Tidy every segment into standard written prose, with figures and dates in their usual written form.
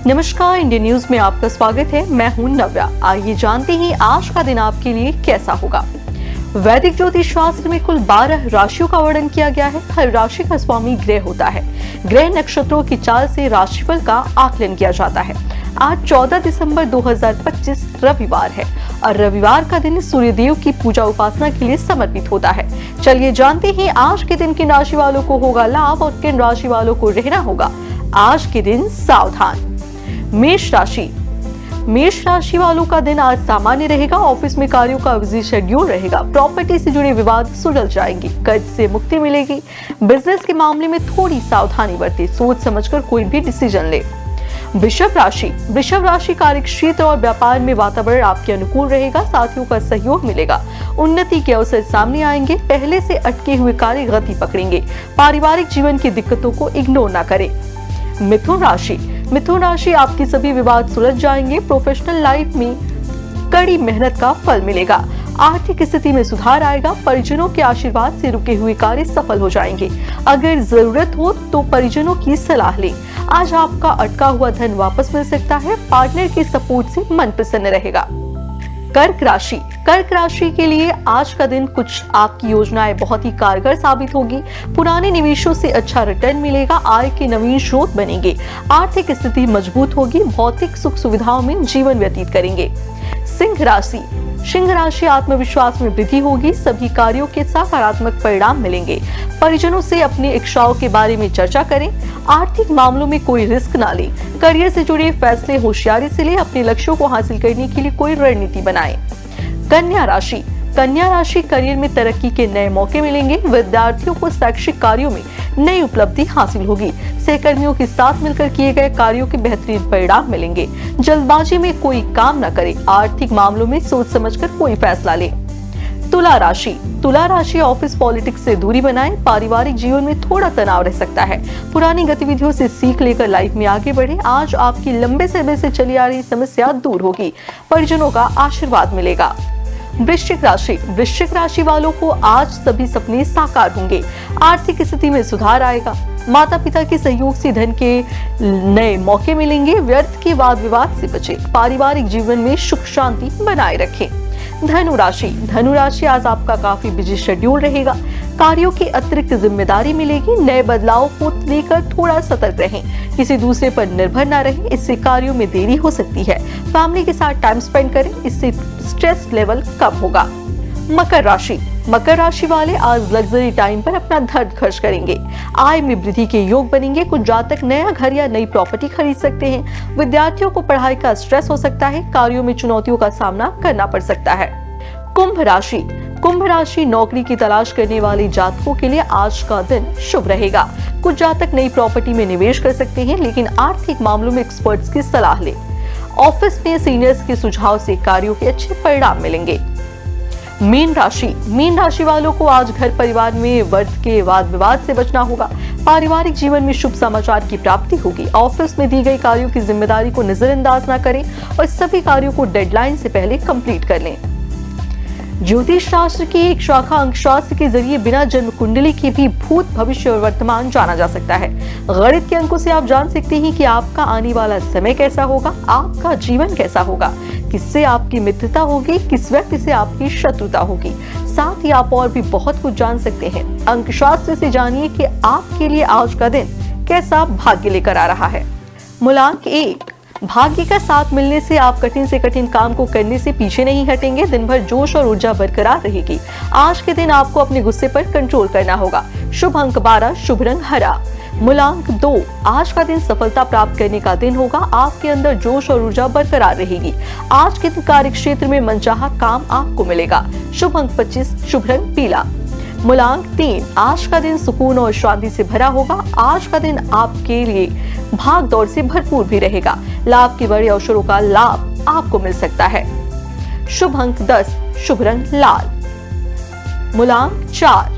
नमस्कार, Indian news में आपका स्वागत है। मैं हूं नव्या। आइए जानते हैं आज का दिन आपके लिए कैसा होगा। वैदिक ज्योतिष शास्त्र में कुल 12 राशियों का वर्णन किया गया है। हर राशि का स्वामी ग्रह होता है। ग्रह नक्षत्रों की चाल से राशिफल का आकलन किया जाता है। आज 14 दिसंबर 2025 रविवार है और रविवार का दिन सूर्यदेव की पूजा उपासना के लिए समर्पित होता है। चलिए जानते हैं आज के दिन किन राशि वालों को होगा लाभ और किन राशि वालों को रहना होगा आज के दिन सावधान। मेष राशि वालों का दिन आज सामान्य रहेगा। ऑफिस में कार्यों का बिजी शेड्यूल रहेगा। प्रॉपर्टी से जुड़े विवाद सुलझ जाएंगे। कर्ज से मुक्ति मिलेगी। बिजनेस के मामले में थोड़ी सावधानी बरतें। सोच समझकर कोई भी डिसीजन ले। वृषभ राशि कार्य क्षेत्र और व्यापार में वातावरण आपके अनुकूल रहेगा। साथियों का सहयोग मिलेगा। उन्नति के अवसर सामने आएंगे। पहले से अटके हुए कार्य गति पकड़ेंगे। पारिवारिक जीवन की दिक्कतों को इग्नोर न करें। मिथुन राशि आपके सभी विवाद सुलझ जाएंगे। प्रोफेशनल लाइफ में कड़ी मेहनत का फल मिलेगा। आर्थिक स्थिति में सुधार आएगा। परिजनों के आशीर्वाद से रुके हुए कार्य सफल हो जाएंगे। अगर जरूरत हो तो परिजनों की सलाह लें। आज आपका अटका हुआ धन वापस मिल सकता है। पार्टनर के सपोर्ट से मन प्रसन्न रहेगा। कर्क राशि के लिए आज का दिन कुछ आपकी योजनाएं बहुत ही कारगर साबित होगी। पुराने निवेशों से अच्छा रिटर्न मिलेगा। आय के नवीन स्रोत बनेंगे। आर्थिक स्थिति मजबूत होगी। भौतिक सुख सुविधाओं में जीवन व्यतीत करेंगे। सिंह राशि आत्मविश्वास में वृद्धि होगी। सभी कार्यों के सकारात्मक परिणाम मिलेंगे। परिजनों से अपनी इच्छाओं के बारे में चर्चा करें। आर्थिक मामलों में कोई रिस्क ना लें। करियर से जुड़े फैसले होशियारी से लें। अपने लक्ष्यों को हासिल करने के लिए कोई रणनीति बनाएं। कन्या राशि करियर में तरक्की के नए मौके मिलेंगे। विद्यार्थियों को शैक्षिक कार्यों में नई उपलब्धि हासिल होगी। सहकर्मियों के साथ मिलकर किए गए कार्यों के बेहतरीन परिणाम मिलेंगे। जल्दबाजी में कोई काम न करें। आर्थिक मामलों में सोच समझकर कोई फैसला लें। तुला राशि ऑफिस पॉलिटिक्स से दूरी बनाएं। पारिवारिक जीवन में थोड़ा तनाव रह सकता है। पुरानी गतिविधियों से सीख लेकर लाइफ में आगे बढ़े। आज आपकी लंबे समय से चली आ रही समस्या दूर होगी। परिजनों का आशीर्वाद मिलेगा। वृश्चिक राशि वालों को आज सभी सपने साकार होंगे। आर्थिक स्थिति में सुधार आएगा। माता पिता के सहयोग से धन के नए मौके मिलेंगे। व्यर्थ के वाद विवाद से बचें। पारिवारिक जीवन में सुख शांति बनाए रखें। धनु राशि आज आपका काफी बिजी शेड्यूल रहेगा। कार्यों की अतिरिक्त जिम्मेदारी मिलेगी। नए बदलाव को लेकर थोड़ा सतर्क रहें। किसी दूसरे पर निर्भर न रहें। इससे कार्यों में देरी हो सकती है। फैमिली के साथ टाइम स्पेंड करें। इससे स्ट्रेस लेवल कम होगा। मकर राशि वाले आज लग्जरी टाइम पर अपना धन खर्च करेंगे। आय में वृद्धि के योग बनेंगे। कुछ जातक नया घर या नई प्रॉपर्टी खरीद सकते हैं। विद्यार्थियों को पढ़ाई का स्ट्रेस हो सकता है। कार्यों में चुनौतियों का सामना करना पड़ सकता है। कुंभ राशि नौकरी की तलाश करने वाले जातकों के लिए आज का दिन शुभ रहेगा। कुछ जातक नई प्रॉपर्टी में निवेश कर सकते हैं, लेकिन आर्थिक मामलों में एक्सपर्ट्स की सलाह लें। ऑफिस में सीनियर्स के सुझाव से कार्यों के अच्छे परिणाम मिलेंगे। मीन राशि वालों को आज घर परिवार में व्यर्थ के वाद विवाद से बचना होगा। पारिवारिक जीवन में शुभ समाचार की प्राप्ति होगी। ऑफिस में दी गई कार्यों की जिम्मेदारी को नजरअंदाज न करें और सभी कार्यों को डेडलाइन से पहले कंप्लीट कर लें। ज्योतिष शास्त्र की एक शाखा अंकशास्त्र के जरिए बिना जन्म कुंडली के भी भूत भविष्य और वर्तमान जाना जा सकता है। गणित के अंकों से आप जान सकते हैं कि आपका आने वाला समय कैसा होगा, आपका जीवन कैसा होगा, किससे आपकी मित्रता होगी, किस व्यक्ति से आपकी शत्रुता होगी। साथ ही आप और भी बहुत कुछ जान सकते हैं। अंकशास्त्र से जानिए कि आपके लिए आज का दिन कैसा भाग्य लेकर आ रहा है। मूलांक 1, भाग्य का साथ मिलने से आप कठिन से कठिन काम को करने से पीछे नहीं हटेंगे। दिन भर जोश और ऊर्जा बरकरार रहेगी। आज के दिन आपको अपने गुस्से पर कंट्रोल करना होगा। शुभ अंक 12, शुभ रंग हरा। मूलांक 2, आज का दिन सफलता प्राप्त करने का दिन होगा। आपके अंदर जोश और ऊर्जा बरकरार रहेगी। आज के दिन कार्य क्षेत्र में मनचाहा काम आपको मिलेगा। शुभ अंक 25, शुभ रंग पीला। मूलांक 3, आज का दिन सुकून और शांति से भरा होगा। आज का दिन आपके लिए भाग दौड़ से भरपूर भी रहेगा। लाभ के बड़े अवसरों का लाभ आपको मिल सकता है। शुभ अंक 10, शुभ रंग लाल। मूलांक 4,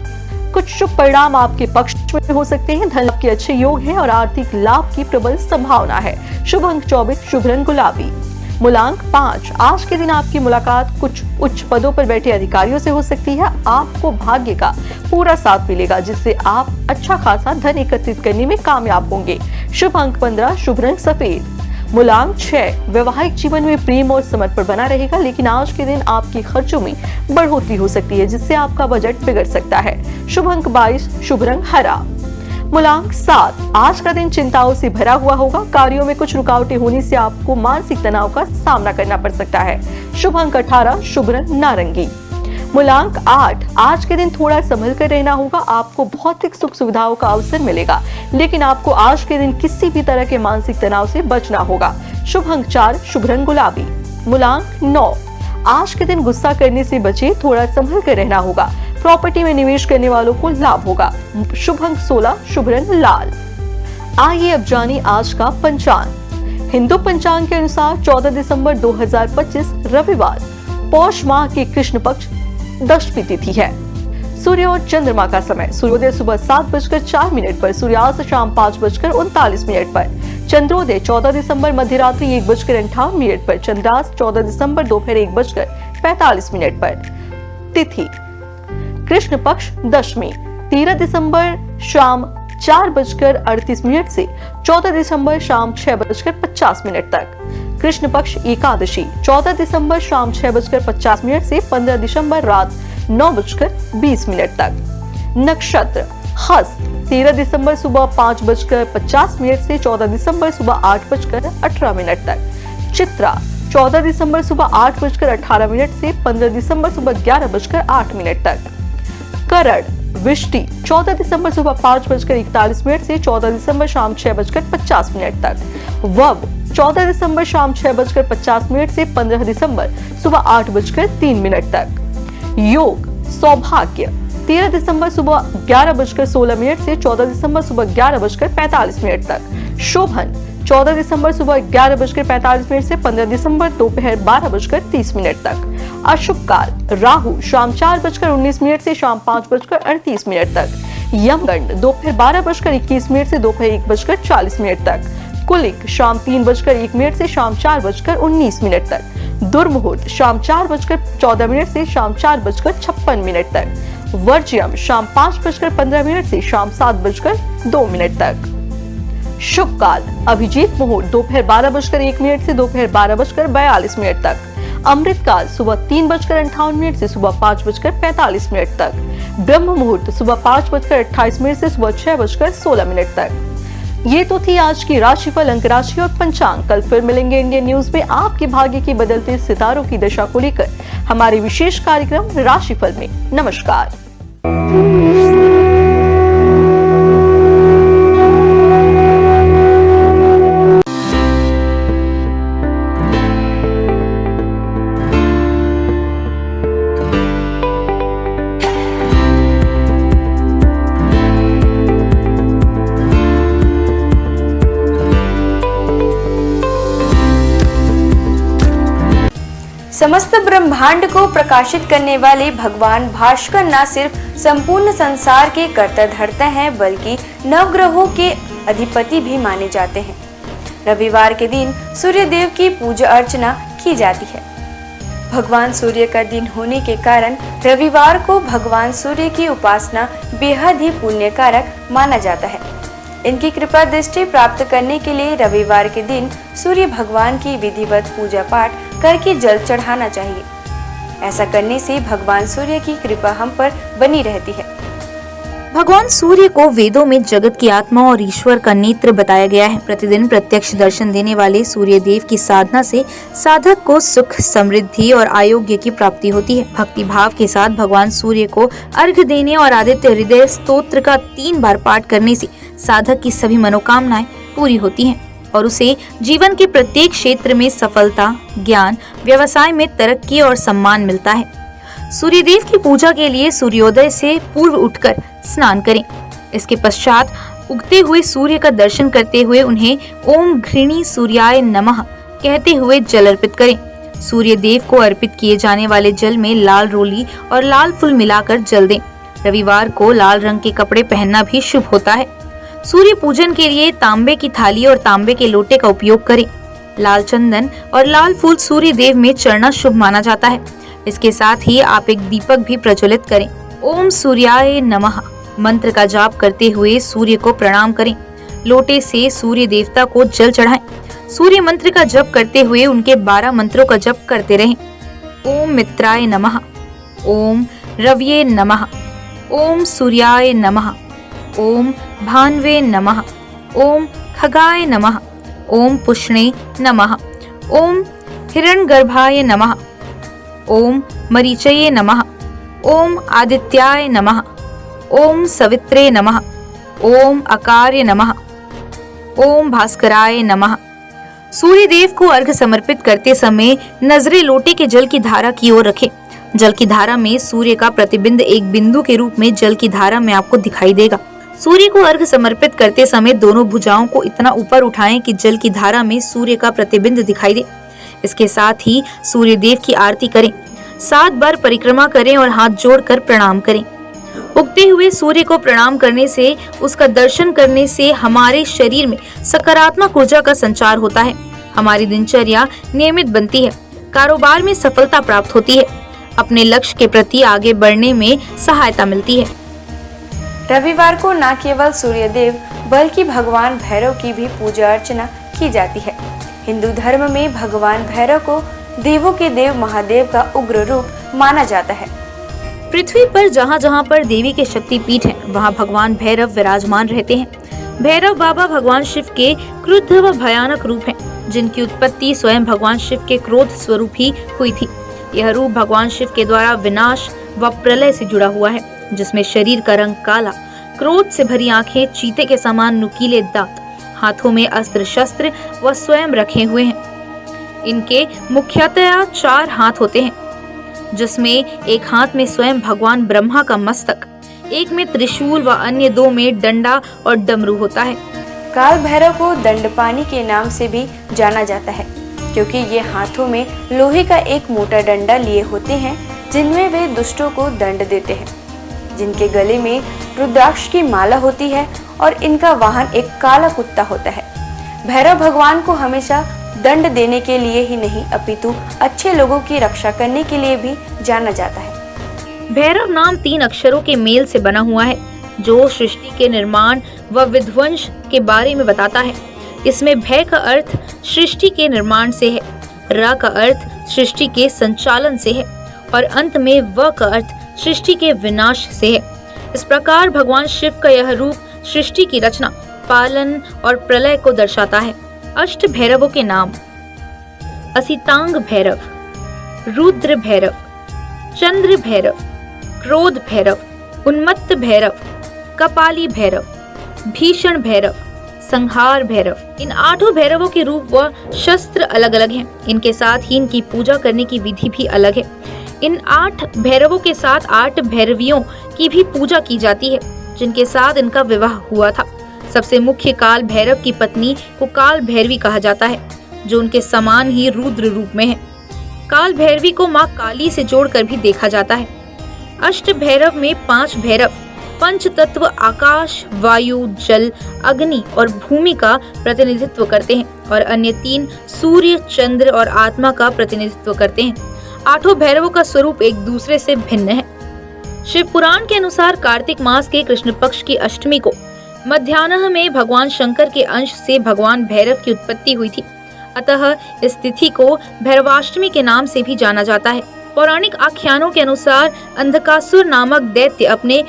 कुछ शुभ परिणाम आपके पक्ष में हो सकते हैं। धन लाभ के अच्छे योग हैं और आर्थिक लाभ की प्रबल संभावना है। शुभ अंक 24, शुभ रंग गुलाबी। मूलांक 5, आज के दिन आपकी मुलाकात कुछ उच्च पदों पर बैठे अधिकारियों से हो सकती है। आपको भाग्य का पूरा साथ मिलेगा, जिससे आप अच्छा खासा धन एकत्रित करने में कामयाब होंगे। शुभ अंक 15, शुभ रंग सफेद। मूलांक 6, वैवाहिक जीवन में प्रेम और समर्पण बना रहेगा, लेकिन आज के दिन आपके खर्चों में बढ़ोतरी हो सकती है, जिससे आपका बजट बिगड़ सकता है। शुभ अंक 22, शुभ रंग हरा। मूलांक 7, आज का दिन चिंताओं से भरा हुआ होगा। कार्यों में कुछ रुकावटें होने से आपको मानसिक तनाव का सामना करना पड़ सकता है। शुभ अंक 18, शुभ रंग नारंगी। मूलांक 8, आज के दिन थोड़ा संभल कर रहना होगा। आपको भौतिक सुख सुविधाओं का अवसर मिलेगा, लेकिन आपको आज के दिन किसी भी तरह के मानसिक तनाव से बचना होगा। शुभ अंक 4, शुभ रंग गुलाबी। मूलांक 9, आज के दिन गुस्सा करने से बचे, थोड़ा संभल कर रहना होगा। प्रॉपर्टी में निवेश करने वालों को लाभ होगा। शुभ अंक 16, शुभ रंग लाल। आइए अब जानिए आज का पंचांग। हिंदू पंचांग के अनुसार 14 दिसंबर 2025 रविवार, पौष माह के कृष्ण पक्ष दशमी तिथि है। सूर्य और चंद्रमा का समय, सूर्योदय सुबह 7:04 पर, सूर्यास्त शाम 5:39 पर, चंद्रोदय 14 दिसंबर मध्यरात्रि 1:58 पर, चंद्रास्त 14 दिसंबर दोपहर 1:45 पर। तिथि कृष्ण पक्ष दशमी 13 दिसंबर शाम 4:38 से 14 दिसंबर शाम 6:50 तक। कृष्ण पक्ष एकादशी 14 दिसंबर शाम 6:50 से 15 दिसंबर रात 9:20 तक। नक्षत्र हस्त 13 दिसंबर सुबह 5:50 से 14 दिसंबर सुबह 8:18 तक। चित्रा 14 दिसंबर सुबह 8:18 से 15 दिसंबर सुबह 11:08 तक। करण विष्टि 14 दिसंबर सुबह 5:41 से 14 दिसंबर शाम 6:50 तक। वव 14 दिसंबर शाम 6:50 से 15 दिसंबर सुबह 8:03 तक। योग सौभाग्य 13 दिसंबर सुबह 11:16 से 14 दिसंबर सुबह 11:45 तक। शोभन 14 दिसंबर सुबह 11:45 से 15 दिसंबर दोपहर 12:30 तक। अशुभ काल राहु शाम 4:19 से शाम 5:38 तक। यमगंड दोपहर 12:21 से दोपहर 1:40 तक। कुलिक शाम 3:01 से शाम 4:19 तक। दुर्मुहूर्त शाम 4:14 से शाम 4:56 तक। वर्ज्यम शाम 5:15 से शाम 7:02 तक। शुभ काल अभिजीत मुहूर्त दोपहर 12:01 से दोपहर 12:42 तक। अमृत काल सुबह 3:58 से सुबह 5:45 तक। ब्रह्म मुहूर्त सुबह 5:28 से सुबह 6:16 तक। ये तो थी आज की राशिफल, अंक राशि और पंचांग। कल फिर मिलेंगे इंडियन न्यूज में आपके भाग्य की बदलते सितारों की दशा को लेकर हमारे विशेष कार्यक्रम राशिफल में। नमस्कार। समस्त ब्रह्मांड को प्रकाशित करने वाले भगवान भास्कर न सिर्फ संपूर्ण संसार के कर्ता धर्ता हैं, बल्कि नवग्रहों के अधिपति भी माने जाते हैं। रविवार के दिन सूर्य देव की पूजा अर्चना की जाती है। भगवान सूर्य का दिन होने के कारण रविवार को भगवान सूर्य की उपासना बेहद ही पुण्यकारक माना जाता है। इनकी कृपा दृष्टि प्राप्त करने के लिए रविवार के दिन सूर्य भगवान की विधिवत पूजा पाठ करके जल चढ़ाना चाहिए। ऐसा करने से भगवान सूर्य की कृपा हम पर बनी रहती है। भगवान सूर्य को वेदों में जगत की आत्मा और ईश्वर का नेत्र बताया गया है। प्रतिदिन प्रत्यक्ष दर्शन देने वाले सूर्य देव की साधना से साधक को सुख, समृद्धि और आरोग्य की प्राप्ति होती है। भक्ति भाव के साथ भगवान सूर्य को अर्घ्य देने और आदित्य हृदय स्तोत्र का 3 बार पाठ करने से साधक की सभी मनोकामनाएं पूरी होती हैं और उसे जीवन के प्रत्येक क्षेत्र में सफलता, ज्ञान, व्यवसाय में तरक्की और सम्मान मिलता है। सूर्यदेव की पूजा के लिए सूर्योदय से पूर्व उठकर स्नान करें। इसके पश्चात उगते हुए सूर्य का दर्शन करते हुए उन्हें ओम घृणी सूर्याय नमः कहते हुए जल अर्पित करें। सूर्य देव को अर्पित किए जाने वाले जल में लाल रोली और लाल फूल मिलाकर जल दें। रविवार को लाल रंग के कपड़े पहनना भी शुभ होता है। सूर्य पूजन के लिए तांबे की थाली और तांबे के लोटे का उपयोग करें। लाल चंदन और लाल फूल सूर्य देव में चढ़ना शुभ माना जाता है। इसके साथ ही आप एक दीपक भी प्रज्वलित करें। ओम सूर्याय नमः मंत्र का जाप करते हुए सूर्य को प्रणाम करें। लोटे से सूर्य देवता को जल चढ़ाएं। सूर्य मंत्र का जप करते हुए उनके 12 मंत्रों का जप करते रहें। ओम मित्राय नमः, ओम रवये नमः, ओम सूर्याय नमः, ओम भान्वे नमः, ओम खगाय नमः, ओम पुष्णे नमः, ओम हिरण्यगर्भाय नमः, ओम मरीचये नमः, ओम आदित्याय नमः, ओम सवित्रे नमः, ओम अकार्य नमः, ओम भास्कराय नमः। सूर्य देव को अर्घ्य समर्पित करते समय नजरें लोटे के जल की धारा की ओर रखें। जल की धारा में सूर्य का प्रतिबिंब एक बिंदु के रूप में जल की धारा में आपको दिखाई देगा। सूर्य को अर्घ्य समर्पित करते समय दोनों भुजाओं को इतना ऊपर उठाएं कि जल की धारा में सूर्य का प्रतिबिंब दिखाई दे। इसके साथ ही सूर्य देव की आरती करें, 7 बार परिक्रमा करें और हाथ जोड़कर प्रणाम करें। उगते हुए सूर्य को प्रणाम करने से, उसका दर्शन करने से हमारे शरीर में सकारात्मक ऊर्जा का संचार होता है। हमारी दिनचर्या नियमित बनती है, कारोबार में सफलता प्राप्त होती है, अपने लक्ष्य के प्रति आगे बढ़ने में सहायता मिलती है। रविवार को न केवल सूर्य देव बल्कि भगवान भैरव की भी पूजा अर्चना की जाती है। हिंदू धर्म में भगवान भैरव को देवों के देव महादेव का उग्र रूप माना जाता है। पृथ्वी पर जहाँ जहाँ पर देवी के शक्तिपीठ हैं, वहाँ भगवान भैरव विराजमान रहते हैं। भैरव बाबा भगवान शिव के क्रुद्ध व भयानक रूप हैं, जिनकी उत्पत्ति स्वयं भगवान शिव के क्रोध स्वरूप ही हुई थी। यह रूप भगवान शिव के द्वारा विनाश व प्रलय से जुड़ा हुआ है, जिसमें शरीर का रंग काला, क्रोध से भरी आंखें, चीते के समान नुकीले दांत, हाथों में अस्त्र शस्त्र व स्वयं रखे हुए हैं। इनके मुख्यतया 4 हाथ होते हैं, जिसमें एक हाथ में स्वयं भगवान ब्रह्मा का मस्तक, एक में त्रिशूल व अन्य 2 में डंडा और डमरू होता है। काल भैरव को दंडपानी के नाम से भी जाना जाता है, क्योंकि ये हाथों में लोहे का एक मोटा डंडा लिए होते हैं, जिनमें वे दुष्टों को दंड देते हैं। जिनके गले में रुद्राक्ष की माला होती है और इनका वाहन एक काला कुत्ता होता है। भैरव भगवान को हमेशा दंड देने के लिए ही नहीं, अपितु अच्छे लोगों की रक्षा करने के लिए भी जाना जाता है। भैरव नाम 3 अक्षरों के मेल से बना हुआ है, जो सृष्टि के निर्माण व विध्वंस के बारे में बताता है। इसमें भय का अर्थ सृष्टि के निर्माण से है, र का अर्थ सृष्टि के संचालन से है और अंत में व का अर्थ सृष्टि के विनाश से है। इस प्रकार भगवान शिव का यह रूप सृष्टि की रचना, पालन और प्रलय को दर्शाता है। अष्ट भैरवों के नाम: असितांग भैरव, रुद्र भैरव, चंद्र भैरव, क्रोध भैरव, उन्मत्त भैरव, कपाली भैरव, भीषण भैरव, संहार भैरव। इन 8 भैरवों के रूप व शस्त्र अलग अलग हैं। इनके साथ ही इनकी पूजा करने की विधि भी अलग है। इन 8 भैरवों के साथ 8 भैरवियों की भी पूजा की जाती है, जिनके साथ इनका विवाह हुआ था। सबसे मुख्य काल भैरव की पत्नी को काल भैरवी कहा जाता है, जो उनके समान ही रुद्र रूप में है। काल भैरवी को माँ काली से जोड़कर भी देखा जाता है। अष्ट भैरव में 5 भैरव पंच तत्व आकाश, वायु, जल, अग्नि और भूमि का प्रतिनिधित्व करते हैं और अन्य 3 सूर्य, चंद्र और आत्मा का प्रतिनिधित्व करते हैं। 8 भैरवों का स्वरूप एक दूसरे से भिन्न है। शिव पुराण के अनुसार कार्तिक मास के कृष्ण पक्ष की अष्टमी को मध्याह्न में भगवान शंकर के अंश से भगवान भैरव की उत्पत्ति हुई थी। अतः इस तिथि को भैरवाष्टमी के नाम से भी जाना जाता है। पौराणिक आख्यानों के अनुसार अंधकासुर नामक दैत्य अपने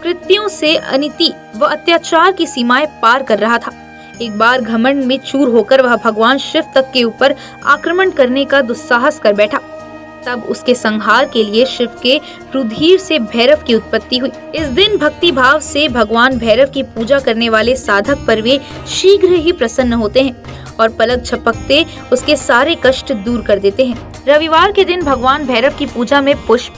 कृत्यों से अनिति व अत्याचार की सीमाएं पार कर रहा था। एक बार घमंड में चूर होकर वह भगवान शिव तक के ऊपर आक्रमण करने का दुस्साहस कर बैठा। तब उसके संहार के लिए शिव के रुधिर से भैरव की उत्पत्ति हुई। इस दिन भक्ति भाव से भगवान भैरव की पूजा करने वाले साधक पर वे शीघ्र ही प्रसन्न होते हैं और पलक झपकते उसके सारे कष्ट दूर कर देते हैं। रविवार के दिन भगवान भैरव की पूजा में पुष्प,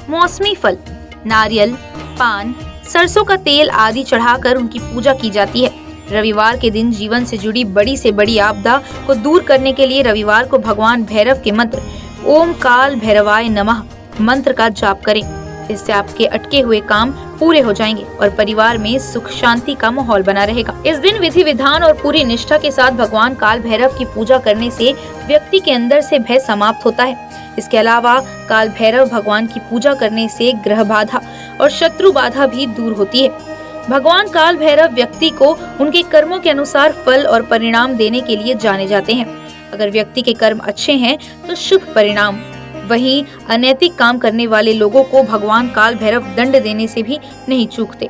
मौसमी फल, नारियल, पान, सरसों का तेल आदि चढ़ाकर उनकी पूजा की जाती है। रविवार के दिन जीवन से जुड़ी बड़ी से बड़ी आपदा को दूर करने के लिए रविवार को भगवान भैरव के मंत्र ओम काल भैरवाय नमः मंत्र का जाप करें। इससे आपके अटके हुए काम पूरे हो जाएंगे और परिवार में सुख शांति का माहौल बना रहेगा। इस दिन विधि विधान और पूरी निष्ठा के साथ भगवान काल भैरव की पूजा करने से व्यक्ति के अंदर से भय समाप्त होता है। इसके अलावा काल भैरव भगवान की पूजा करने से ग्रह बाधा और शत्रु बाधा भी दूर होती है। भगवान काल भैरव व्यक्ति को उनके कर्मों के अनुसार फल और परिणाम देने के लिए जाने जाते हैं। अगर व्यक्ति के कर्म अच्छे हैं तो शुभ परिणाम, वहीं अनैतिक काम करने वाले लोगों को भगवान काल भैरव दंड देने से भी नहीं चूकते।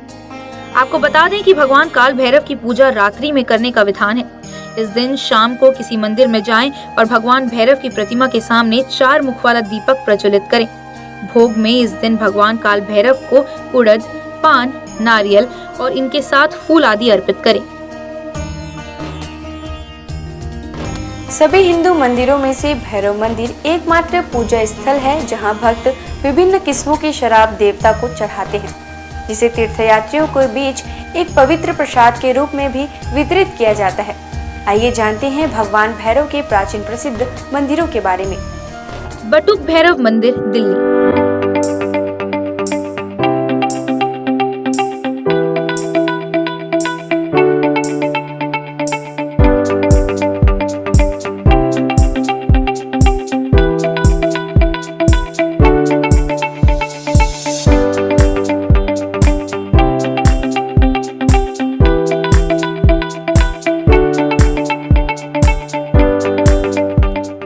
आपको बता दें कि भगवान काल भैरव की पूजा रात्रि में करने का विधान है। इस दिन शाम को किसी मंदिर में जाएं और भगवान भैरव की प्रतिमा के सामने 4 मुख वाला दीपक प्रज्वलित करें। भोग में इस दिन भगवान काल भैरव को उड़द, पान, नारियल और इनके साथ फूल आदि अर्पित करें। सभी हिंदू मंदिरों में से भैरव मंदिर एकमात्र पूजा स्थल है जहां भक्त विभिन्न किस्मों की शराब देवता को चढ़ाते हैं, जिसे तीर्थयात्रियों के बीच एक पवित्र प्रसाद के रूप में भी वितरित किया जाता है। आइए जानते हैं भगवान भैरव के प्राचीन प्रसिद्ध मंदिरों के बारे में। बटुक भैरव मंदिर, दिल्ली।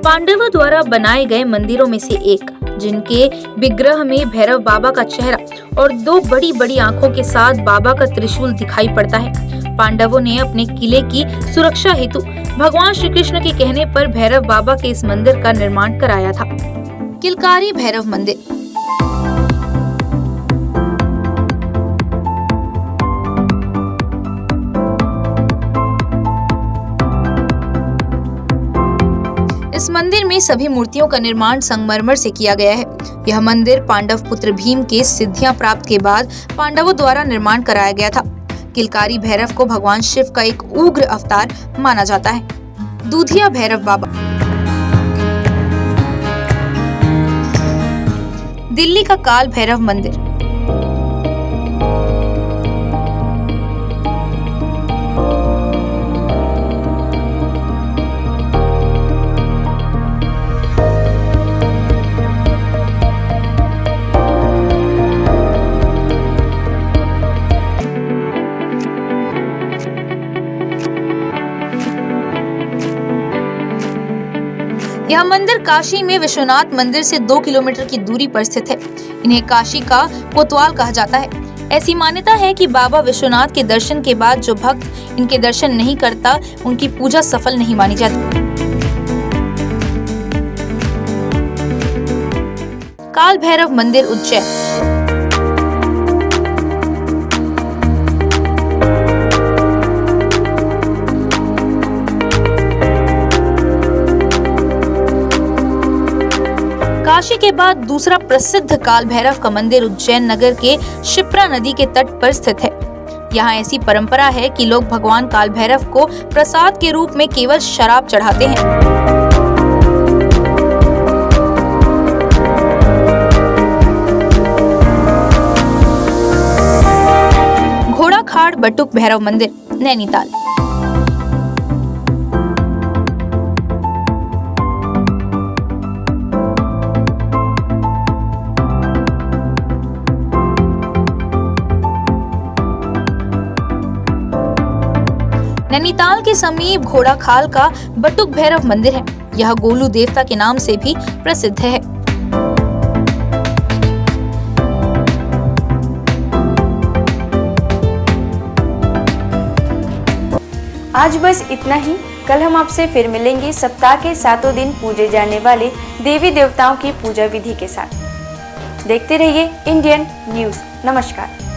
पांडवों द्वारा बनाए गए मंदिरों में से एक, जिनके विग्रह में भैरव बाबा का चेहरा और 2 बड़ी बड़ी आंखों के साथ बाबा का त्रिशूल दिखाई पड़ता है। पांडवों ने अपने किले की सुरक्षा हेतु भगवान श्री कृष्ण के कहने पर भैरव बाबा के इस मंदिर का निर्माण कराया था। किलकारी भैरव मंदिर। इस मंदिर में सभी मूर्तियों का निर्माण संगमरमर से किया गया है। यह मंदिर पांडव पुत्र भीम के सिद्धियां प्राप्त के बाद पांडवों द्वारा निर्माण कराया गया था। किलकारी भैरव को भगवान शिव का एक उग्र अवतार माना जाता है। दूधिया भैरव बाबा, दिल्ली का काल भैरव मंदिर। यह मंदिर काशी में विश्वनाथ मंदिर से 2 किलोमीटर की दूरी पर स्थित है। इन्हें काशी का कोतवाल कहा जाता है। ऐसी मान्यता है कि बाबा विश्वनाथ के दर्शन के बाद जो भक्त इनके दर्शन नहीं करता, उनकी पूजा सफल नहीं मानी जाती। काल भैरव मंदिर, उज्जैन। काशी के बाद दूसरा प्रसिद्ध काल भैरव का मंदिर उज्जैन नगर के शिप्रा नदी के तट पर स्थित है। यहाँ ऐसी परंपरा है कि लोग भगवान काल भैरव को प्रसाद के रूप में केवल शराब चढ़ाते हैं। घोड़ाखाड़ बटुक भैरव मंदिर, नैनीताल। नैनीताल के समीप घोड़ाखाल का बटुक भैरव मंदिर है। यह गोलू देवता के नाम से भी प्रसिद्ध है। आज बस इतना ही। कल हम आपसे फिर मिलेंगे सप्ताह के 7 दिन पूजे जाने वाले देवी देवताओं की पूजा विधि के साथ। देखते रहिए इंडियन न्यूज़। नमस्कार।